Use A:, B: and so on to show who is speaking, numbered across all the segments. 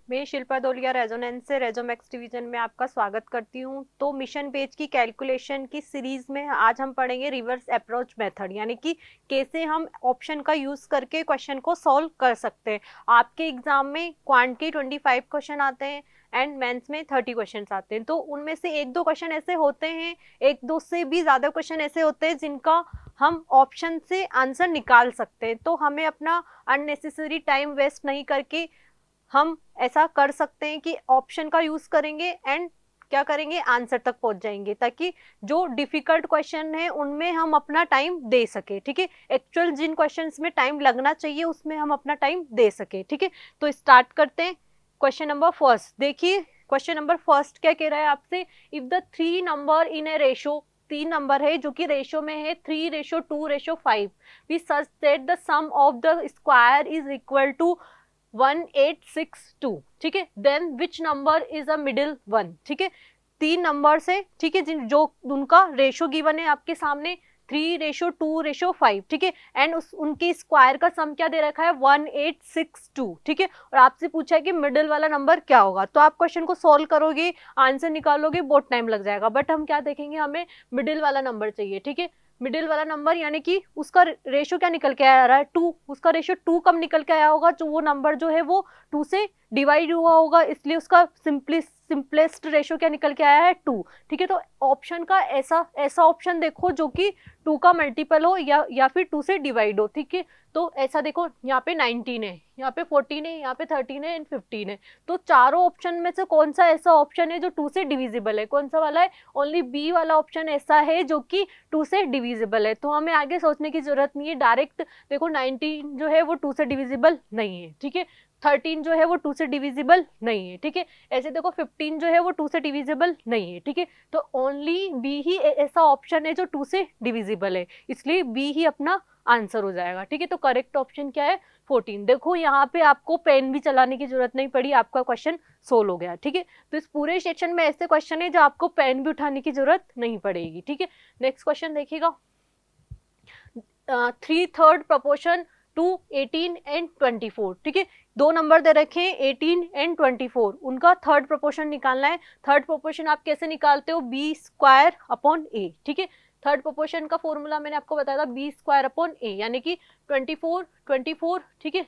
A: मैं शिल्पा धोलिया रेजोनेंस से रेजोमैक्स डिवीजन में आपका स्वागत करती हूँ। तो मिशन पेज की कैलकुलेशन की सीरीज में आज हम पढ़ेंगे रिवर्स अप्रोच मेथड, यानी कि कैसे हम ऑप्शन का यूज करके क्वेश्चन को सॉल्व कर सकते हैं। आपके एग्जाम में क्वांटिटी 25 क्वेश्चन आते हैं एंड मेंस में 30 क्वेश्चन आते हैं। तो उनमें से एक दो क्वेश्चन ऐसे होते हैं, एक दो से भी ज्यादा क्वेश्चन ऐसे होते हैं जिनका हम ऑप्शन से आंसर निकाल सकते हैं। तो हमें अपना अननेसेसरी टाइम वेस्ट नहीं करके हम ऐसा कर सकते हैं कि ऑप्शन का यूज करेंगे एंड क्या करेंगे, आंसर तक पहुंच जाएंगे, ताकि जो डिफिकल्ट क्वेश्चन है उनमें हम अपना टाइम दे सके। ठीक है, एक्चुअल जिन क्वेश्चंस में टाइम लगना चाहिए उसमें हम अपना टाइम दे सके। ठीक है, तो स्टार्ट करते हैं। क्वेश्चन नंबर फर्स्ट देखिए। क्वेश्चन नंबर फर्स्ट क्या कह रहा है आपसे, if the three number in a ratio, तीन नंबर है जो कि रेशो में है 3:2:5, we such that the sum of the square is equal to 1862। ठीक है, then which number is a middle one. ठीक है, तीन नंबर से, ठीक है, जिन जो उनका रेशो गिवन है आपके सामने 3:2:5। ठीक है, एंड उस उनके स्क्वायर का सम क्या दे रखा है 1862। ठीक है, और आपसे पूछा है कि मिडिल वाला नंबर क्या होगा। तो आप क्वेश्चन को सॉल्व करोगे, आंसर निकालोगे, बहुत टाइम लग जाएगा, बट हम क्या देखेंगे, हमें मिडिल वाला नंबर चाहिए। ठीक है, मिडिल वाला नंबर यानी कि उसका रेशो क्या निकल के आ रहा है 2। उसका रेशो 2 कब निकल के आया होगा, जो वो नंबर जो है वो 2 से डिवाइड हुआ होगा, इसलिए उसका सिंपलेस्ट रेशो क्या निकल के आया है 2। ठीक है, तो ऑप्शन का ऐसा ऐसा ऑप्शन देखो जो कि 2 का मल्टीपल हो या फिर 2 से डिवाइड हो। ठीक है, तो ऐसा देखो, यहाँ पे 19 है, यहाँ पे 14 है, यहाँ पे 13 है एंड 15 है। तो चारों ऑप्शन में से कौन सा ऐसा ऑप्शन है जो 2 से डिविजिबल है, कौन सा वाला है, ओनली बी वाला ऑप्शन ऐसा है जो कि 2 से डिविजिबल है। तो हमें आगे सोचने की जरूरत नहीं है, डायरेक्ट देखो 19 जो है वो 2 से डिविजिबल नहीं है। ठीक है, 13 जो है वो 2 से डिविजिबल नहीं है। ठीक है, ऐसे देखो 15 जो है वो 2 से डिविजिबल नहीं है। ठीक है, तो ओनली बी ही ऐसा ऑप्शन है जो 2 से डिविजिबल है, इसलिए बी ही अपना आंसर हो जाएगा। ठीक है, तो करेक्ट ऑप्शन क्या है 14। देखो यहाँ पे आपको पेन भी चलाने की जरूरत नहीं पड़ी, आपका क्वेश्चन सोल्व हो गया। ठीक है, तो इस पूरे सेक्शन में ऐसे क्वेश्चन है जो आपको पेन भी उठाने की जरूरत नहीं पड़ेगी। ठीक है, नेक्स्ट क्वेश्चन देखिएगा। 3/3 प्रपोर्शन टू 18 एंड 24। ठीक है, दो नंबर दे रखे हैं 18 एंड 24, उनका थर्ड प्रोपोर्शन निकालना है। थर्ड प्रोपोर्शन आप कैसे निकालते हो, बी स्क्वायर अपॉन ए। ठीक है, थर्ड प्रोपोर्शन का फॉर्मूला मैंने आपको बताया था, बी स्क्वायर अपॉन ए, यानी कि 24 ठीक है,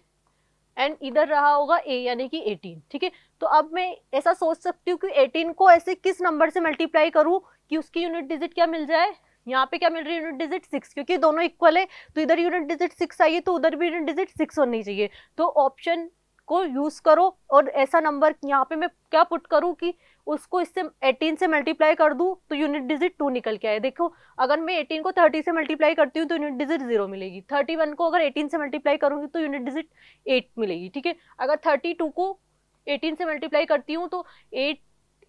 A: एंड इधर रहा होगा ए यानी कि 18। ठीक है, तो अब मैं ऐसा सोच सकती हूँ कि 18 को ऐसे किस नंबर से मल्टीप्लाई करूँ कि उसकी यूनिट डिजिट क्या मिल जाए। यहाँ पे क्या मिल रही है, यूनिट डिजिट 6, क्योंकि दोनों इक्वल है, तो इधर यूनिट डिजिट 6 आई है तो उधर भी यूनिट डिजिट 6 होनी चाहिए। तो ऑप्शन को यूज करो और ऐसा नंबर यहाँ पे मैं क्या पुट करूँ कि उसको इससे 18 से मल्टीप्लाई कर दूं तो यूनिट डिजिट 2 निकल के आए। देखो, अगर मैं 18 को 30 से मल्टीप्लाई करती हूँ तो यूनिट डिजिट 0 मिलेगी। 31 को अगर 18 से मल्टीप्लाई करूंगी तो यूनिट डिजिट 8 मिलेगी। ठीक है, अगर 32 को 18 से मल्टीप्लाई करती हूँ तो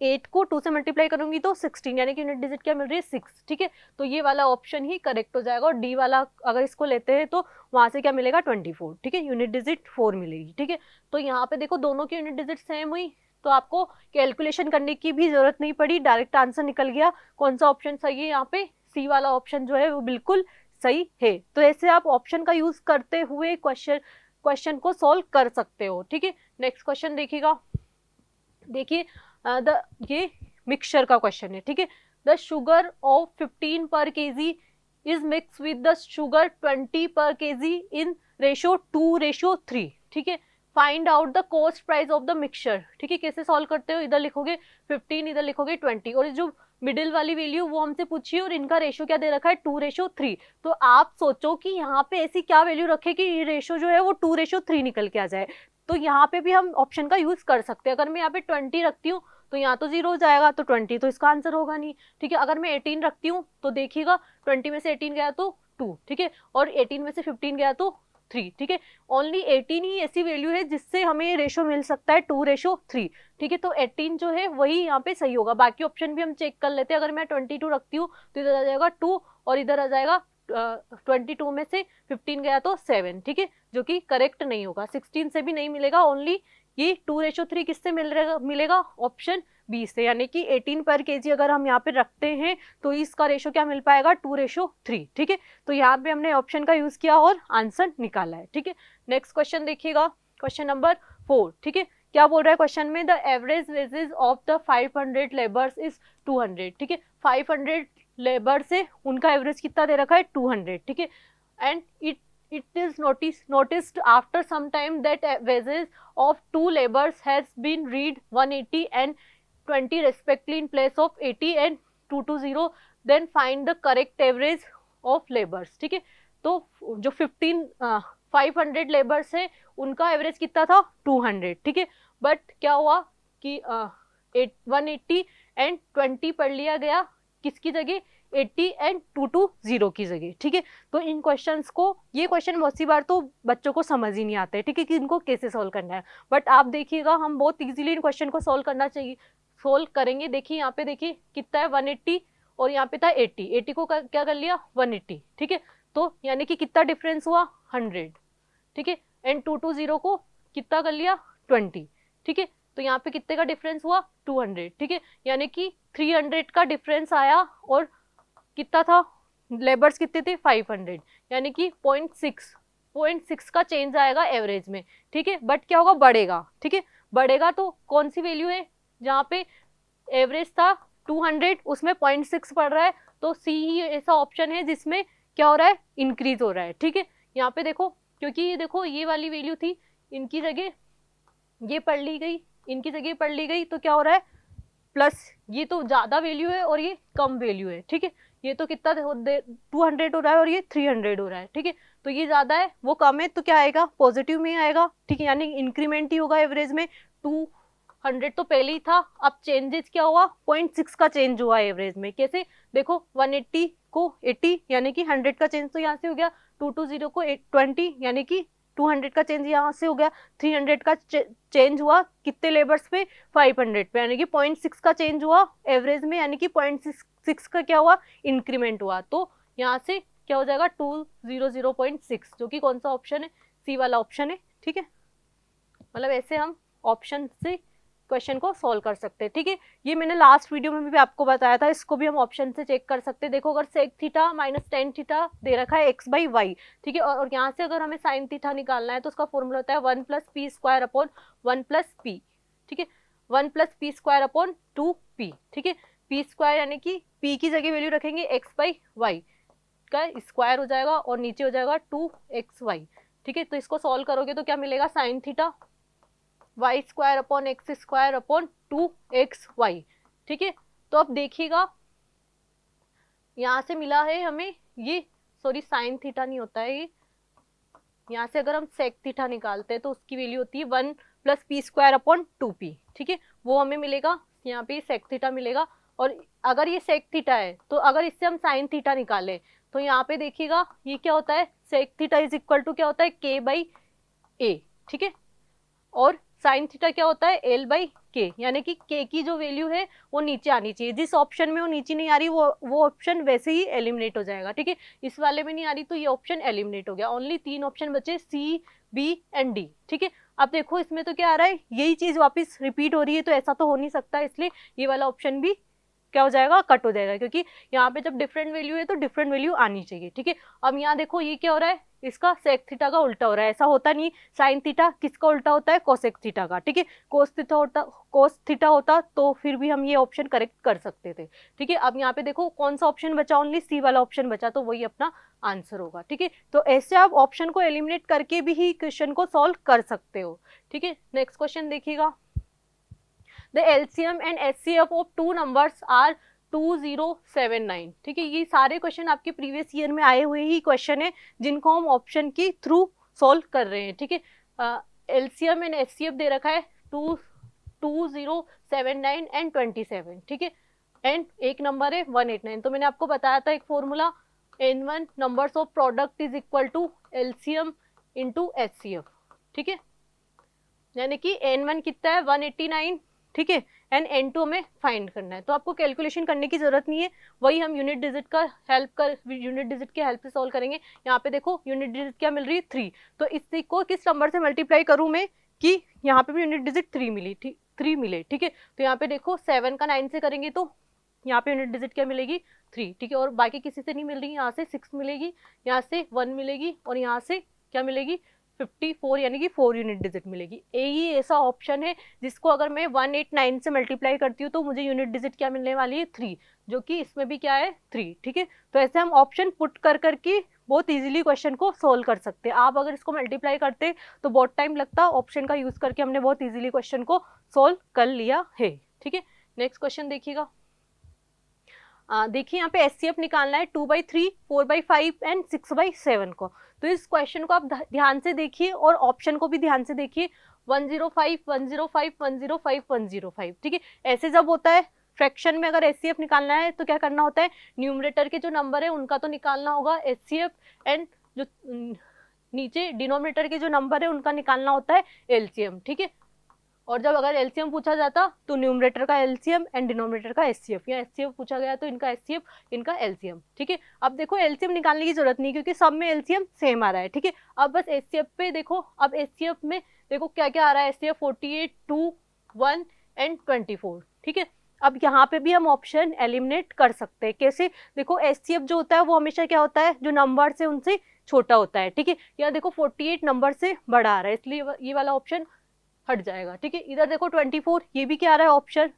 A: 8 को 2 से मल्टीप्लाई करूंगी तो 16, यानी कि यूनिट डिजिट क्या मिल रही है 6। ठीक है, तो ये वाला ऑप्शन ही करेक्ट हो जाएगा, और डी वाला अगर इसको लेते हैं तो वहां से क्या मिलेगा 24। ठीक है, यूनिट डिजिट 4 मिलेगी। ठीक है, तो यहाँ पे देखो दोनों की यूनिट डिजिट सेम हुई, तो आपको कैलकुलेशन करने की भी जरूरत नहीं पड़ी, डायरेक्ट आंसर निकल गया। कौन सा ऑप्शन सही है, यहाँ पे सी वाला ऑप्शन जो है वो बिल्कुल सही है। तो ऐसे आप ऑप्शन का यूज करते हुए क्वेश्चन को सॉल्व कर सकते हो। ठीक है, नेक्स्ट क्वेश्चन देखिएगा। देखिए, द ये मिक्सचर का क्वेश्चन है। ठीक है, द शुगर ऑफ 15 पर KG is mix with the sugar 20 पर केजी इन रेशो 2:3। ठीक है, find out the cost price of the mixture. ठीक है, कैसे सॉल्व करते हो, इधर लिखोगे 15, इधर लिखोगे 20, और जो मिडिल वाली वैल्यू वो हमसे पूछी और इनका रेशो क्या दे रखा है 2:3। तो आप सोचो कि यहाँ पे ऐसी क्या वैल्यू रखे कि ये रेशो जो है वो 2:3 निकल के आ जाए। तो यहाँ पे भी हम ऑप्शन का यूज कर सकते हैं। अगर मैं यहाँ पे 20 रखती हूँ तो यहाँ तो 0 हो जाएगा, तो 20 तो इसका आंसर होगा नहीं। ठीक है, अगर मैं 18 रखती हूँ तो देखिएगा 20 में से 18 गया तो 2। ठीक है, और 18 में से 15 गया तो 3। ठीक है, ओनली 18 ही ऐसी वैल्यू है जिससे हमें रेशो मिल सकता है 2:3। ठीक है, तो 18 जो है वही यहाँ पे सही होगा। बाकी ऑप्शन भी हम चेक कर लेते हैं। अगर मैं 22 रखती हूँ तो इधर आ जाएगा 2 और इधर आ जाएगा 22 में से 15 गया तो 7। ठीक है, जो कि करेक्ट नहीं होगा, 16 से भी नहीं मिलेगा, ओनली ये 2:3 किससे मिलेगा ऑप्शन बी से, यानी कि 18 पर केजी अगर हम यहाँ पे रखते हैं तो इसका रेशो क्या मिल पाएगा 2:3। ठीक है, तो यहाँ पे हमने ऑप्शन का यूज किया और आंसर निकाला है। ठीक है, नेक्स्ट क्वेश्चन देखिएगा, क्वेश्चन नंबर 4। ठीक है, क्या बोल रहा है क्वेश्चन में, the average wages of the 500 labours is 200, ठीक है, 500 लेबर से उनका एवरेज कितना दे रखा है 200, ठीक है, and it is noticed after some time that wages of 2 laborers has been read 180 and 20 respectively in place of 80 and 220, then find the correct average of laborers, ठीक है। तो जो 500 लेबर्स है उनका एवरेज कितना था 200, ठीक है, बट क्या हुआ कि 180 एंड 20 पढ़ लिया गया किसकी जगह, 80 एंड 220 की जगह, ठीक है। तो इन क्वेश्चंस को, ये क्वेश्चन बहुत सी बार तो बच्चों को समझ ही नहीं आते, ठीक है, कि इनको कैसे सॉल्व करना है, बट आप देखिएगा हम बहुत इजीली इन क्वेश्चन को सॉल्व करेंगे। देखिए यहाँ पे देखिए कितना है 180 और यहाँ पे था 80 को क्या कर लिया 180, ठीक है, तो यानी कि कितना डिफरेंस हुआ 100, ठीक है, एंड 220 को कितना कर लिया 20, ठीक है, तो यहाँ पे कितने का डिफरेंस हुआ 200, ठीक है, यानी कि 300 का डिफरेंस आया और कितना था, लेबर्स कितने थे 500, यानी कि 0.6 का चेंज आएगा एवरेज में, ठीक है, बट क्या होगा बढ़ेगा, ठीक है, बढ़ेगा तो कौन सी वैल्यू है, जहाँ पे एवरेज था 200 उसमें 0.6 पड़ रहा है, तो सी ही ऐसा ऑप्शन है जिसमें क्या हो रहा है इंक्रीज हो रहा है, ठीक है। यहाँ पे देखो क्योंकि ये देखो ये वाली वैल्यू थी, इनकी जगह ये पढ़ ली गई, इनकी जगह पढ़ ली गई, तो क्या हो रहा है प्लस, ये तो ज्यादा वैल्यू है और ये कम वैल्यू है, ठीक है, ये तो कितना 200 हो रहा है और ये 300 हो रहा है, ठीक है, तो ये ज्यादा है वो कम है, तो क्या आएगा पॉजिटिव में आएगा, ठीक है, यानी इंक्रीमेंट ही होगा एवरेज में। 200 तो पहले ही था, अब चेंजेस क्या हुआ 0.6 का चेंज हुआ एवरेज में, कैसे देखो 180 को 80 यानी कि 100 का चेंज तो यहाँ से हो गया, 220 को 20 यानी कि 200 का चेंज यहाँ से हो गया, 300 का चेंज हुआ कितने लेबर्स पे 500 पे, यानी कि 0.6 का चेंज हुआ एवरेज में, यानी कि 0.6 का क्या हुआ इंक्रीमेंट हुआ, तो यहाँ से क्या हो जाएगा 200.6, जो कि कौन सा ऑप्शन है सी वाला ऑप्शन है, ठीक है, मतलब ऐसे हम ऑप्शन से क्वेश्चन को सॉल्व कर सकते हैं, ठीक है। ये मैंने लास्ट वीडियो में भी आपको बताया था, इसको भी हम ऑप्शन से चेक कर सकते हैं। देखो अगर sec theta minus ten theta दे रखा है एक्स बाई वाई, ठीक है, और यहाँ से अगर हमें साइन थीटा निकालना है तो उसका फॉर्मूला होता है 1 plus P square upon 1 plus P, ठीक है, 1 plus P square upon 2p, ठीक है, पी स्क्वायर यानी कि p की जगह वैल्यू रखेंगे एक्स बाई वाई का स्क्वायर हो जाएगा और नीचे हो जाएगा 2xy, ठीक है, तो इसको सॉल्व करोगे तो क्या मिलेगा sine theta y square upon x square upon 2xy, ठीक है। तो अब देखिएगा यहाँ से मिला है हमें ये, सॉरी साइन थीटा नहीं होता है ये, यहाँ से अगर हम सेक थीटा निकालते हैं तो उसकी वैल्यू होती है 1 plus P square upon 2p, ठीक है, वो हमें मिलेगा, यहाँ पे सेक थीटा मिलेगा, और अगर ये सेक थीटा है तो अगर इससे हम साइन थीटा निकालें तो यहाँ पे देखिएगा ये क्या होता है, sec theta is equal to क्या होता है k बाई ए, ठीक है, और साइन थीटा क्या होता है एल बाई के, यानी कि के की जो वैल्यू है वो नीचे आनी चाहिए, जिस ऑप्शन में वो नीचे नहीं आ रही वो ऑप्शन वैसे ही एलिमिनेट हो जाएगा, ठीक है, इस वाले में नहीं आ रही तो ये ऑप्शन एलिमिनेट हो गया, ओनली 3 ऑप्शन बचे सी बी एंड डी, ठीक है। अब देखो इसमें तो क्या आ रहा है, यही चीज वापस रिपीट हो रही है, तो ऐसा तो हो नहीं सकता, इसलिए ये वाला ऑप्शन भी क्या हो जाएगा कट हो जाएगा, क्योंकि यहाँ पे जब डिफरेंट वैल्यू है तो डिफरेंट वैल्यू आनी चाहिए, ठीक है। अब यहाँ देखो ये क्या हो रहा है, इसका सेक थीटा का उल्टा हो रहा है, ऐसा होता नहीं, साइन थीटा किसका उल्टा होता है कोसेक थीटा का, ठीक है, कोस थीटा होता तो फिर भी हम ये ऑप्शन करेक्ट कर सकते थे, ठीक है। अब यहाँ पे देखो कौन सा ऑप्शन बचा, ओनली सी वाला ऑप्शन बचा, तो वही अपना आंसर होगा, ठीक है। तो ऐसे आप ऑप्शन को एलिमिनेट करके भी ही क्वेश्चन को सॉल्व कर सकते हो, ठीक है। नेक्स्ट क्वेश्चन देखिएगा, The LCM and HCF of two numbers are 2079, ठीक है, ये सारे क्वेश्चन आपके प्रीवियस ईयर में आए हुए ही क्वेश्चन है जिनको हम ऑप्शन के थ्रू सॉल्व कर रहे हैं, ठीक है। LCM एंड HCF दे रखा है 2079 एंड 27, ठीक है, एंड एक नंबर है 189, तो मैंने आपको बताया था एक formula N1 numbers of product is equal to LCM into HCF, ठीक है, यानी कि N1 कितना है 189, ठीक है, एंड N2 हमें फाइंड करना है, तो आपको कैलकुलेशन करने की जरूरत नहीं है, वही हम यूनिट डिजिट के हेल्प से सॉल्व करेंगे। यहाँ पे देखो यूनिट डिजिट क्या मिल रही है 3, तो इसी को किस नंबर से मल्टीप्लाई करूँ मैं कि यहाँ पे भी यूनिट डिजिट 3 मिली, 3 मिले, ठीक है, तो यहाँ पे देखो 7 का 9 से करेंगे तो यहाँ पे यूनिट डिजिट क्या मिलेगी 3, ठीक है, और बाकी किसी से नहीं मिल रही, यहाँ से 6 मिलेगी, यहाँ से 1 मिलेगी और यहाँ से क्या मिलेगी 54 यानी कि 4 यूनिट डिजिट मिलेगी। यही ऐसा ऑप्शन है जिसको अगर मैं 189 से मल्टीप्लाई करती हूँ तो मुझे यूनिट डिजिट क्या मिलने वाली है 3, जो कि इसमें भी क्या है 3। ठीक है, तो ऐसे हम ऑप्शन पुट कर करके बहुत इजीली क्वेश्चन को सोल्व कर सकते हैं। आप अगर इसको मल्टीप्लाई करते तो बहुत टाइम लगता, ऑप्शन का यूज करके हमने बहुत इजीली क्वेश्चन को सोल्व कर लिया है। ठीक है, नेक्स्ट क्वेश्चन देखिएगा। देखिए यहाँ पे एचसीएफ निकालना है 2/3, 4/5 एंड 6/7 को। तो इस क्वेश्चन को आप ध्यान से देखिए और ऑप्शन को भी ध्यान से देखिए। 105, 105, 105, 105। ठीक है, ऐसे जब होता है फ्रैक्शन में अगर एचसीएफ निकालना है तो क्या करना होता है, न्यूमरेटर के जो नंबर है उनका तो निकालना होगा एचसीएफ, एंड जो नीचे डिनोमिनेटर के जो नंबर है उनका निकालना होता है एलसीएम। ठीक है, और जब अगर एलसीएम पूछा जाता तो न्यूमरेटर का एलसीएम एंड डिनोमिनेटर का एचसीएफ, या एचसीएफ पूछा गया तो इनका एचसीएफ, इनका एलसीएम। ठीक है, अब देखो एलसीएम निकालने की जरूरत नहीं क्योंकि सब में एलसीएम सेम आ रहा है। ठीक है, अब बस एचसीएफ पे देखो, अब एचसीएफ में देखो क्या क्या आ रहा है, एचसीएफ 48, 2, 1 एंड 24। ठीक है, अब यहाँ पे भी हम ऑप्शन एलिमिनेट कर सकते हैं। कैसे, देखो एचसीएफ जो होता है वो हमेशा क्या होता है, जो नंबर से उनसे छोटा होता है। ठीक है, यहाँ देखो 48 नंबर से बड़ा आ रहा है, इसलिए ये वाला ऑप्शन हट जाएगा। ठीक है, इधर देखो 24, ये भी क्या आ रहा है ऑप्शन,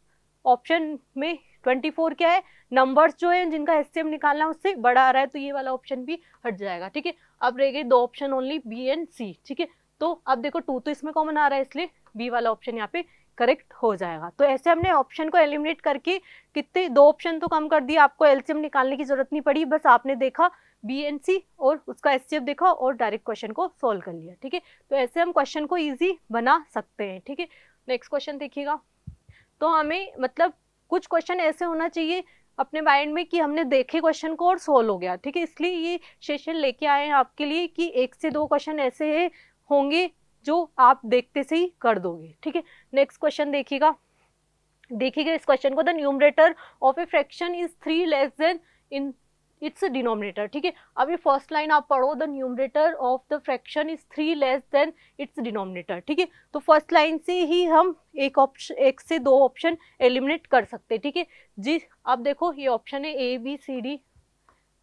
A: ऑप्शन में 24 क्या है, नंबर्स जो है जिनका एचसीएफ निकालना है उससे बड़ा आ रहा है, तो ये वाला ऑप्शन भी हट जाएगा। ठीक है, अब रह गए 2 ऑप्शन ओनली, बी एंड सी। ठीक है, तो अब देखो 2 तो इसमें कॉमन आ रहा है, इसलिए बी वाला ऑप्शन यहाँ पे करेक्ट हो जाएगा। तो ऐसे हमने ऑप्शन को एलिमिनेट करके कितने 2 ऑप्शन तो कम कर दिया, आपको एलसीएम निकालने की जरूरत नहीं पड़ी, बस आपने देखा बी एंड सी और उसका एचसीएफ देखा और डायरेक्ट क्वेश्चन को सोल्व कर लिया। ठीक है, तो ऐसे हम क्वेश्चन को इजी बना सकते हैं। ठीक है, नेक्स्ट क्वेश्चन देखिएगा। तो हमें मतलब कुछ क्वेश्चन ऐसे होना चाहिए अपने माइंड में कि हमने देखे क्वेश्चन को और सोल्व हो गया। ठीक है, इसलिए ये सेशन लेके आए हैं आपके लिए कि 1 से 2 क्वेश्चन ऐसे होंगे जो आप देखते से ही कर दोगे। ठीक है, नेक्स्ट क्वेश्चन देखिएगा। देखिएगा इस क्वेश्चन को, the numerator of a fraction is 3 less then in its denominator. ठीक है, अब ये फर्स्ट लाइन आप पढ़ो, the numerator of the fraction is 3 less than it's denominator. ठीक है, तो फर्स्ट लाइन से ही हम एक से 2 ऑप्शन एलिमिनेट कर सकते हैं। ठीक है जी, अब देखो ये ऑप्शन है ए बी सी डी,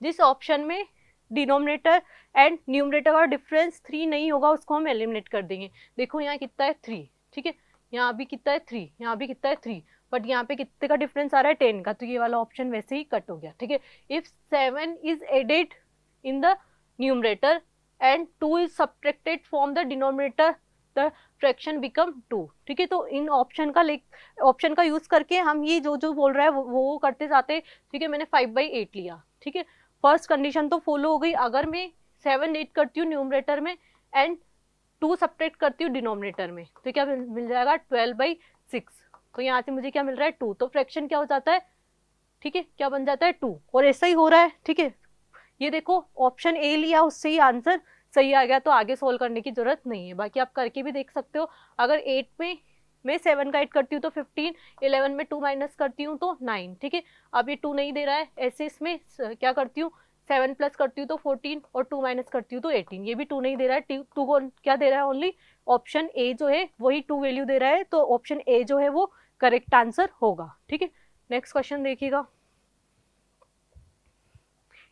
A: जिस ऑप्शन में डिनोमिनेटर एंड न्यूमरेटर का डिफरेंस 3 नहीं होगा उसको हम एलिमिनेट कर देंगे। देखो यहाँ कितना है 3, ठीक है, यहाँ भी कितना है 3, यहाँ भी कितना है 3, बट यहाँ पे कितने का डिफरेंस आ रहा है 10 का, तो ये वाला ऑप्शन वैसे ही कट हो गया। ठीक है, if 7 is added in the numerator and 2 is subtracted from the denominator the fraction become 2। ठीक है, तो इन ऑप्शन का यूज करके हम ये जो जो बोल रहा है वो करते जाते हैं। ठीक है, मैंने 5/8 लिया। ठीक है, फर्स्ट कंडीशन तो फॉलो हो गई, अगर मैं 7 8 करती हूँ न्यूमरेटर में एंड 2 सब्ट्रैक्ट करती हूँ डिनोमिनेटर में, तो क्या मिल जाएगा 12/6। तो यहाँ से मुझे क्या मिल रहा है 2, तो फ्रैक्शन क्या हो जाता है, ठीक है, क्या बन जाता है 2, और ऐसा ही हो रहा है। ठीक है, ये देखो ऑप्शन ए लिया उससे ही आंसर सही आ गया, तो आगे सोल्व करने की जरूरत नहीं है। बाकी आप करके भी देख सकते हो, अगर 8 में मैं 7 का 8 करती हूँ तो 15, 11 में 2 माइनस करती हूँ तो 9। ठीक है, अब ये 2 नहीं दे रहा है, ऐसे इसमें क्या करती हूँ 7 प्लस करती हूँ तो 14 और 2 माइनस करती हूँ तो 18, ये भी 2 नहीं दे रहा है। 2 को क्या दे रहा है, ओनली ऑप्शन ए जो है वही 2 वैल्यू दे रहा है, तो ऑप्शन ए जो है वो करेक्ट आंसर होगा। ठीक है, नेक्स्ट क्वेश्चन देखिएगा।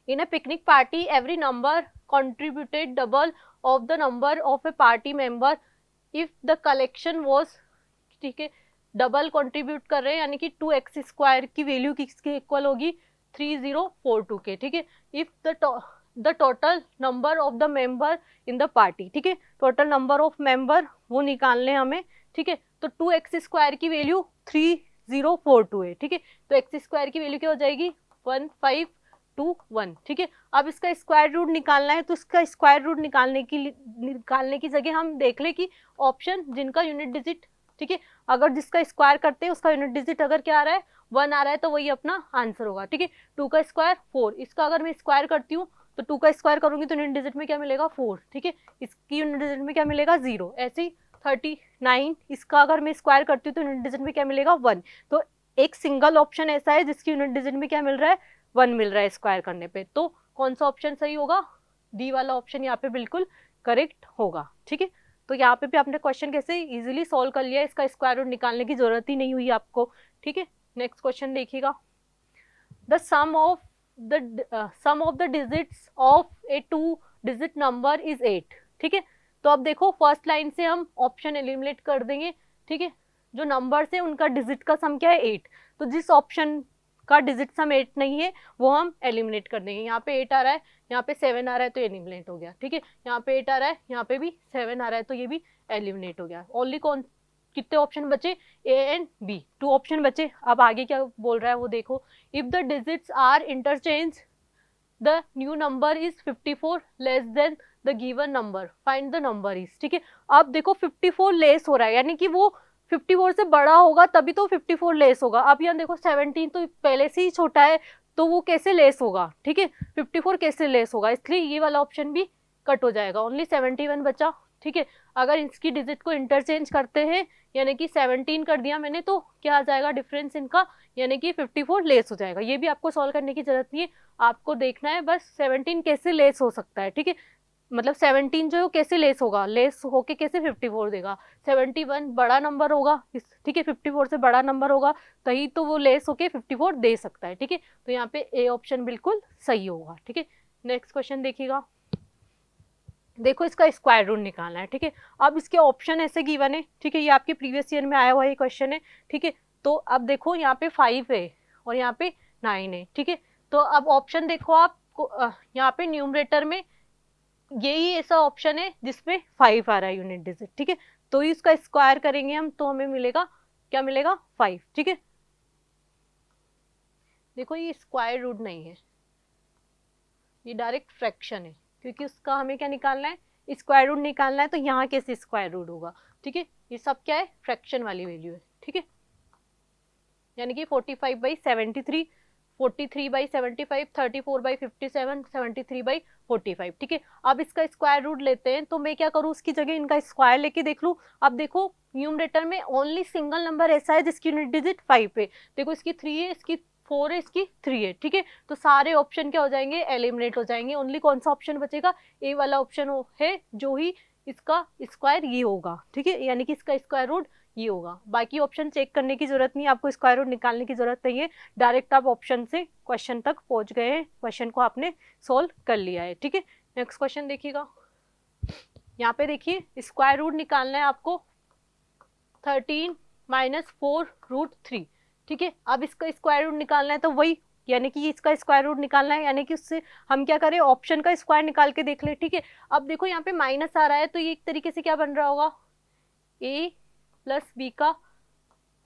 A: In a picnic party, every number contributed double of the number of a party member if the collection was, ठीक है, डबल कंट्रीब्यूट कर रहे हैं यानी कि 2x स्क्वायर की वैल्यू किसके इक्वल होगी 3042 के। ठीक है, if the total number of the member in the party, ठीक है, टोटल नंबर ऑफ मेंबर वो निकालने हमें। ठीक है, तो 2x स्क्वायर की वैल्यू 3042 है। ठीक है, तो x स्क्वायर की वैल्यू क्या हो जाएगी 1521। ठीक है, अब इसका स्क्वायर रूट निकालना है, तो इसका स्क्वायर रूट निकालने की जगह हम देख ले कि ऑप्शन जिनका यूनिट डिजिट, ठीक है, अगर जिसका स्क्वायर करते हैं उसका यूनिट डिजिट अगर क्या आ रहा है 1 आ रहा है तो वही अपना आंसर होगा। ठीक है, 2 का स्क्वायर 4, इसका अगर मैं स्क्वायर करती हूँ तो 2 का स्क्वायर करूंगी तो यूनिट डिजिट में क्या मिलेगा 4। ठीक है, इसकी यूनिट डिजिट में क्या मिलेगा 0। ऐसे ही 39, इसका अगर मैं स्क्वायर करती हूँ तो यूनिट डिजिट में क्या मिलेगा 1। तो एक सिंगल ऑप्शन ऐसा है जिसकी यूनिट डिजिट में क्या मिल रहा है 1 मिल रहा है स्क्वायर करने पे, तो कौन सा ऑप्शन सही होगा, डी वाला ऑप्शन यहाँ पे बिल्कुल करेक्ट होगा। ठीक है, तो यहाँ पे भी आपने क्वेश्चन कैसे इजीली सॉल्व कर लिया, इसका स्क्वायर रूट निकालने की जरूरत ही नहीं हुई आपको। ठीक है, नेक्स्ट क्वेश्चन देखिएगा। The sum of the digits of a 2 digit number is 8। ठीक है, तो अब देखो फर्स्ट लाइन से हम ऑप्शन एलिमिनेट कर देंगे, ठीक है। जो नंबर है उनका डिजिट का सम क्या है 8, तो जिस ऑप्शन का डिजिट सम 8 नहीं है वो हम एलिमिनेट कर देंगे। यहाँ पे 8 आ रहा है, यहाँ पे 7 आ रहा है, तो एलिमिनेट हो गया, ठीक है। यहाँ पे 8 आ रहा है, यहाँ पे भी 7 आ रहा है, तो ये भी एलिमिनेट हो गया। ओनली कौन कितने ऑप्शन बचे, ए एंड बी, 2 ऑप्शन बचे। अब आगे क्या बोल रहा है वो देखो, if the digits are interchange the new number is 54 less than the given number, find the number is, ठीक है। अब देखो 54 लेस हो रहा है, यानी कि वो 54 से बड़ा होगा तभी तो 54 लेस होगा। अब यहाँ देखो 17 तो पहले से ही छोटा है, तो वो कैसे लेस होगा, ठीक है। 54 कैसे लेस होगा, इसलिए ये वाला ऑप्शन भी कट हो जाएगा, ओनली 71 बचा, ठीक है। अगर इसकी डिजिट को इंटरचेंज करते हैं, यानी कि 17 कर दिया मैंने, तो क्या आ जाएगा डिफरेंस इनका, यानी कि 54 लेस हो जाएगा। ये भी आपको सॉल्व करने की जरूरत नहीं है, आपको देखना है बस 17 कैसे लेस हो सकता है, ठीक है। मतलब 17 जो है कैसे लेस होगा, लेस होके कैसे 54 देगा, 71 बड़ा नंबर होगा, ठीक है, 54 से बड़ा नंबर होगा तभी तो वो लेस होके 54 दे सकता है, ठीक है। तो यहाँ पे ए ऑप्शन बिल्कुल सही होगा, ठीक है। नेक्स्ट क्वेश्चन देखिएगा, देखो इसका स्क्वायर रूट निकालना है, ठीक है। अब इसके ऑप्शन ऐसे गिवन है, ठीक है, ये आपके प्रीवियस ईयर में आया हुआ ये क्वेश्चन है, ठीक है। तो अब देखो यहाँ पे 5 है और यहाँ पे 9 है, ठीक है। तो अब ऑप्शन देखो आप, यहाँ पे न्यूमरेटर में यही ऐसा ऑप्शन है जिसमें 5 आ रहा है यूनिट डिजिट, ठीक है। तो इसका स्क्वायर करेंगे हम तो हमें मिलेगा, क्या मिलेगा 5, ठीक है। देखो ये स्क्वायर रूट नहीं है, ये डायरेक्ट फ्रैक्शन है, क्योंकि उसका हमें क्या निकालना है, स्क्वायर रूट निकालना है, तो यहाँ कैसे स्क्वायर रूट होगा, ठीक है। ये सब क्या है, फ्रैक्शन वाली वैल्यू है, ठीक है। यानी कि 45/73, 43/75, 34/57, 73/45, ठीक है। अब इसका स्क्वायर रूट लेते हैं, तो मैं क्या करूँ, उसकी जगह इनका स्क्वायर लेके देख लूँ। अब देखो न्यूमरेटर में ओनली सिंगल नंबर ऐसा है जिसकी यूनिट डिजिट 5 है, देखो इसकी 3 है, इसकी 4 है, इसकी 3 है, ठीक है। तो सारे ऑप्शन क्या हो जाएंगे, एलिमिनेट हो जाएंगे। ओनली कौन सा ऑप्शन बचेगा, ए वाला ऑप्शन है, जो ही इसका स्क्वायर ये होगा, ठीक है, यानी कि इसका स्क्वायर रूट ये होगा। बाकी ऑप्शन चेक करने की जरूरत नहीं है, आपको स्क्वायर रूट निकालने की जरूरत नहीं है, डायरेक्ट आप ऑप्शन से क्वेश्चन तक पहुंच गए हैं, क्वेश्चन को आपने सोल्व कर लिया है, ठीक है। नेक्स्ट क्वेश्चन देखिएगा, यहाँ पे देखिए स्क्वायर रूट निकालना है आपको 13 - 4√3, ठीक है। अब इसका स्क्वायर रूट निकालना है, तो वही यानी कि इसका स्क्वायर रूट निकालना है, यानी कि उससे हम क्या करें, ऑप्शन का स्क्वायर निकाल के देख ले, ठीक है। अब देखो यहाँ पे माइनस आ रहा है, तो ये एक तरीके से क्या बन रहा होगा, a + b का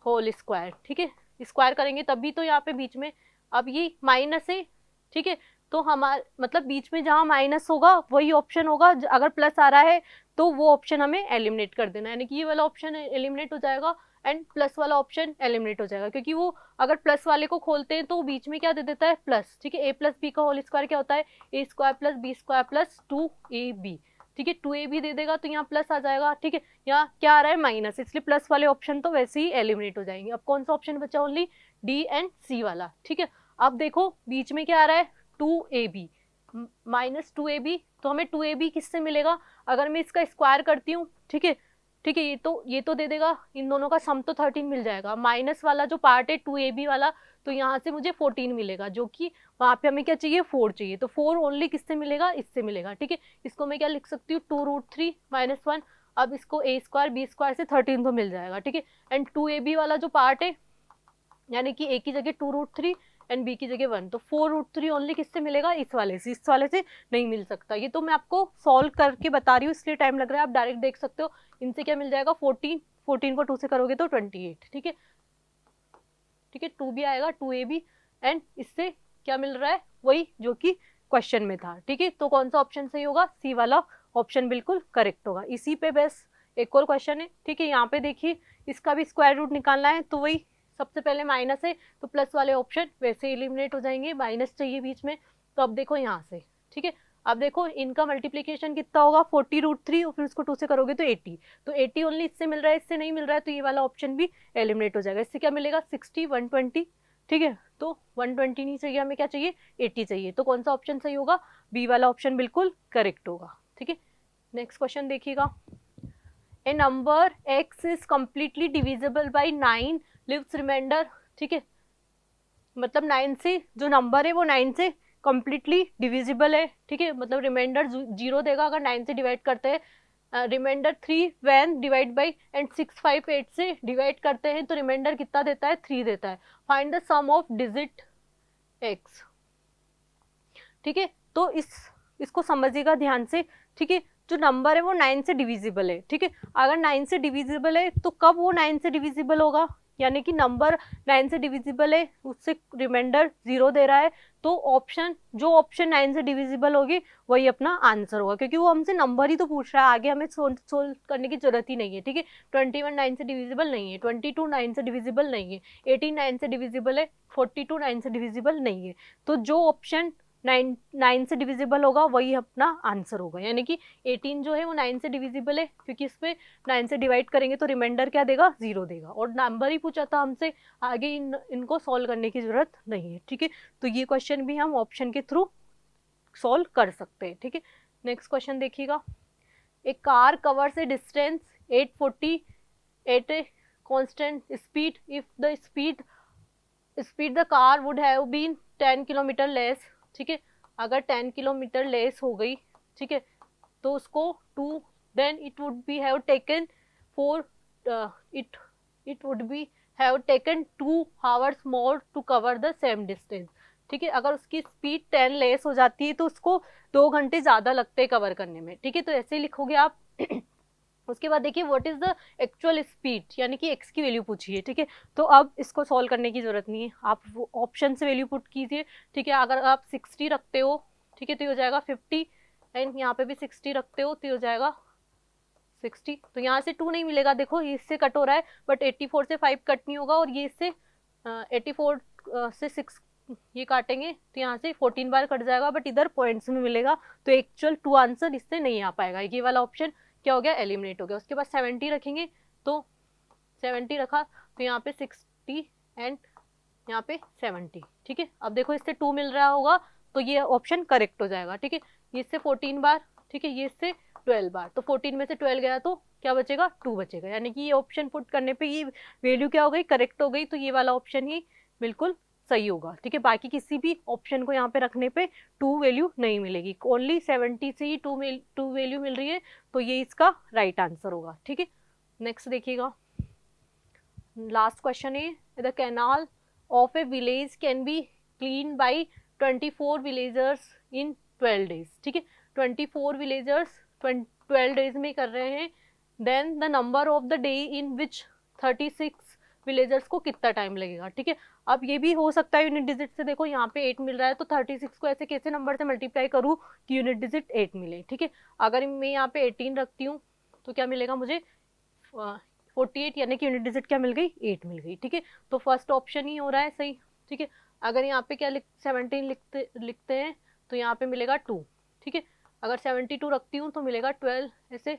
A: होल स्क्वायर, ठीक है। स्क्वायर करेंगे तभी तो यहाँ पे बीच में, अब ये माइनस है, ठीक है। तो हमारा मतलब बीच में जहाँ माइनस होगा वही ऑप्शन होगा, अगर प्लस आ रहा है तो वो ऑप्शन हमें एलिमिनेट कर देना है, यानी कि ये वाला ऑप्शन एलिमिनेट हो जाएगा एंड प्लस वाला ऑप्शन एलिमिनेट हो जाएगा, क्योंकि वो अगर प्लस वाले को खोलते हैं तो वो बीच में क्या दे देता है, प्लस, ठीक है। a + b का होल स्क्वायर क्या होता है, a² + b² + 2ab, ठीक है। 2ab दे देगा तो यहाँ प्लस आ जाएगा, ठीक है। यहाँ क्या आ रहा है, माइनस, इसलिए प्लस वाले ऑप्शन तो वैसे ही एलिमिनेट हो जाएंगे। अब कौन सा ऑप्शन बचा, ओनली डी एंड सी वाला, ठीक है। अब देखो बीच में क्या आ रहा है, 2ab - 2ab, तो हमें 2ab किससे मिलेगा, अगर मैं इसका स्क्वायर करती हूँ, ठीक है, ठीक है। ये तो दे देगा, इन दोनों का सम तो 13 मिल जाएगा, माइनस वाला जो पार्ट है 2ab वाला, तो यहाँ से मुझे 14 मिलेगा, जो कि वहाँ पे हमें क्या चाहिए, 4 चाहिए, तो 4 ओनली किससे मिलेगा, इससे मिलेगा, ठीक है। इसको मैं क्या लिख सकती हूँ, 2√3 - 1, अब इसको a² b² से 13 तो मिल जाएगा, ठीक है। एंड 2ab वाला जो पार्ट है, यानी कि a की जगह 2√3 एंड b की जगह 1, तो 4√3 ओनली किससे मिलेगा, इस वाले से, इस वाले से नहीं मिल सकता। ये तो मैं आपको सॉल्व करके बता रही हूँ इसलिए टाइम लग रहा है, आप डायरेक्ट देख सकते हो। इनसे क्या मिल जाएगा, 14 को 2 से करोगे तो 28, ठीक है, ठीक है। 2 भी आएगा, 2ab, एंड इससे क्या मिल रहा है, वही जो कि क्वेश्चन में था, ठीक है। तो कौन सा ऑप्शन सही होगा, सी वाला ऑप्शन बिल्कुल करेक्ट होगा। इसी पे बस एक और क्वेश्चन है, ठीक है। यहाँ पे देखिए इसका भी स्क्वायर रूट निकालना है, तो वही सबसे पहले माइनस है तो प्लस वाले ऑप्शन वैसे एलिमिनेट हो जाएंगे, माइनस चाहिए बीच में, तो अब देखो यहाँ से, ठीक है। अब देखो इनका मल्टीप्लीकेशन कितना होगा, 40√3 और फिर उसको 2 से करोगे तो 80, तो 80 ओनली इससे मिल रहा है, इससे नहीं मिल रहा है, तो ये वाला ऑप्शन भी एलिमिनेट हो जाएगा। इससे क्या मिलेगा, 60, 120, ठीक है। तो 120 नहीं चाहिए, हमें क्या चाहिए, 80 चाहिए, तो कौन सा ऑप्शन सही होगा, बी वाला ऑप्शन बिल्कुल करेक्ट होगा, ठीक है। नेक्स्ट क्वेश्चन देखिएगा, a number x is completely divisible by 9 leaves remainder, ठीक है। मतलब 9 से जो नंबर है वो 9 से कम्प्लीटली डिविजिबल है, ठीक है, मतलब रिमाइंडर 0 देगा अगर 9 से डिवाइड करते हैं, remainder 3 when divide by and 6 5 8 से डिवाइड करते हैं तो रिमाइंडर कितना देता है, 3 देता है। Find the sum of digit x। ठीक है, तो इसको समझिएगा ध्यान से। ठीक है, जो नंबर है वो 9 से डिविजिबल है। ठीक है, अगर 9 से डिविजिबल है तो कब वो 9 से डिविजिबल होगा, यानी कि नंबर 9 से डिविजिबल है उससे रिमाइंडर 0 दे रहा है, तो जो ऑप्शन 9 से डिविजिबल होगी वही अपना आंसर होगा, क्योंकि वो हमसे नंबर ही तो पूछ रहा है, आगे हमें सोल्व करने की जरूरत ही नहीं है। ठीक है, 21 9 से डिविजिबल नहीं है, 22 9 से डिविजिबल नहीं है, 18 9 से डिविजिबल है, 42 9 से डिविजिबल नहीं है। तो जो ऑप्शन 9 से डिविजिबल होगा वही अपना आंसर होगा, यानी कि 18 जो है वो 9 से डिविजिबल है, क्योंकि इसमें 9 से डिवाइड करेंगे तो रिमाइंडर क्या देगा, 0 देगा, और नंबर ही पूछा था हमसे, आगे इनको सॉल्व करने की जरूरत नहीं है। ठीक है, तो ये क्वेश्चन भी हम ऑप्शन के थ्रू सॉल्व कर सकते हैं। ठीक है, नेक्स्ट क्वेश्चन देखिएगा। A car covers a distance 840 at a constant speed if the speed the car would have been 10 kilometre less. ठीक है, अगर 10 किलोमीटर लेस हो गई, ठीक है, तो उसको 2 then it would be have taken 4 it would be have taken 2 hours more to cover the same distance. ठीक है, अगर उसकी स्पीड 10 लेस हो जाती है तो उसको 2 घंटे ज़्यादा लगते हैं कवर करने में। ठीक है, तो ऐसे ही लिखोगे आप। उसके बाद देखिए what is the actual speed, यानी कि x की वैल्यू पूछी है। ठीक है, तो अब इसको सॉल्व करने की जरूरत नहीं है, आप वो ऑप्शन से वैल्यू पुट कीजिए। ठीक है, अगर आप 60 रखते हो, ठीक है, तो ये हो जाएगा 50, एंड यहाँ पे भी 60 रखते हो तो ये हो जाएगा 60। तो यहाँ से 2 नहीं मिलेगा, देखो ये इससे कट हो रहा है, बट 84 से 5 कट नहीं होगा, और ये इससे 84 से 6 ये काटेंगे तो यहाँ से 14 बार कट जाएगा, बट इधर पॉइंट्स में मिलेगा, तो एक्चुअल 2 आंसर इससे नहीं आ पाएगा, ये वाला ऑप्शन क्या हो गया, एलिमिनेट हो गया। उसके बाद 70 रखेंगे, तो 70 रखा तो यहाँ पे 60 एंड यहाँ पे 70। ठीक है, अब देखो इससे 2 मिल रहा होगा तो ये ऑप्शन करेक्ट हो जाएगा। ठीक है, ये इससे 14 बार, ठीक है, ये इससे 12 बार, तो 14 में से 12 गया तो क्या बचेगा, 2 बचेगा, यानी कि ये ऑप्शन पुट करने पे ये वैल्यू क्या हो गई, करेक्ट हो गई, तो ये वाला ऑप्शन ही बिल्कुल सही होगा। ठीक है, बाकी किसी भी ऑप्शन को यहाँ पे रखने पे 2 वैल्यू नहीं मिलेगी, ओनली 70 से ही 2 वैल्यू मिल रही है, तो ये इसका राइट आंसर होगा। ठीक है, नेक्स्ट देखिएगा, लास्ट क्वेश्चन है, the canal of A village can be clean by 24 villagers in 12 days. ठीक है, 24 विलेजर्स 12 डेज में कर रहे हैं, then the number of the day in which 36 villagers को कितना टाइम लगेगा। ठीक है, अब ये भी हो सकता है यूनिट डिजिट से, देखो यहाँ पे 8 मिल रहा है तो 36 को ऐसे कैसे नंबर से मल्टीप्लाई करूँ कि यूनिट डिजिट 8 मिले। ठीक है, अगर मैं यहाँ पे 18 रखती हूँ तो क्या मिलेगा मुझे, 48, यानी कि यूनिट डिजिट क्या मिल गई, 8 मिल गई। ठीक है, तो फर्स्ट ऑप्शन ही हो रहा है सही। ठीक है, अगर यहाँ पे क्या 17 लिखते हैं तो यहाँ पे मिलेगा 2। ठीक है, अगर 72 रखती हूँ तो मिलेगा 12, ऐसे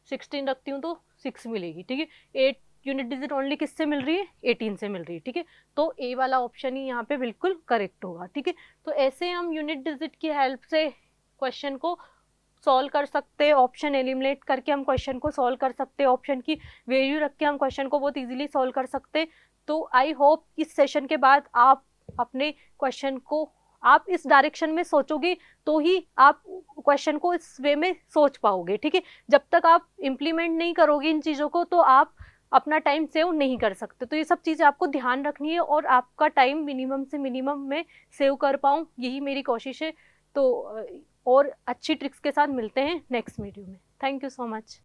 A: 16 रखती हूँ तो 6 मिलेगी। ठीक है, 8 यूनिट डिजिट ओनली किससे मिल रही है, 18 से मिल रही है। ठीक है, तो ए वाला ऑप्शन ही यहाँ पे बिल्कुल करेक्ट होगा। ठीक है, तो ऐसे हम यूनिट डिजिट की हेल्प से क्वेश्चन को सॉल्व कर सकते हैं, ऑप्शन एलिमिनेट करके हम क्वेश्चन को सॉल्व कर सकते हैं, ऑप्शन की वैल्यू रख के हम क्वेश्चन को बहुत इजीली सॉल्व कर सकते हैं। तो आई होप इस सेशन के बाद आप अपने क्वेश्चन को आप इस डायरेक्शन में सोचोगे तो ही आप क्वेश्चन को इस वे में सोच पाओगे। ठीक है, जब तक आप इम्प्लीमेंट नहीं करोगे इन चीज़ों को तो आप अपना टाइम सेव नहीं कर सकते। तो ये सब चीज़ें आपको ध्यान रखनी है और आपका टाइम मिनिमम से मिनिमम में सेव कर पाऊँ, यही मेरी कोशिश है। तो और अच्छी ट्रिक्स के साथ मिलते हैं नेक्स्ट वीडियो में। Thank you so much.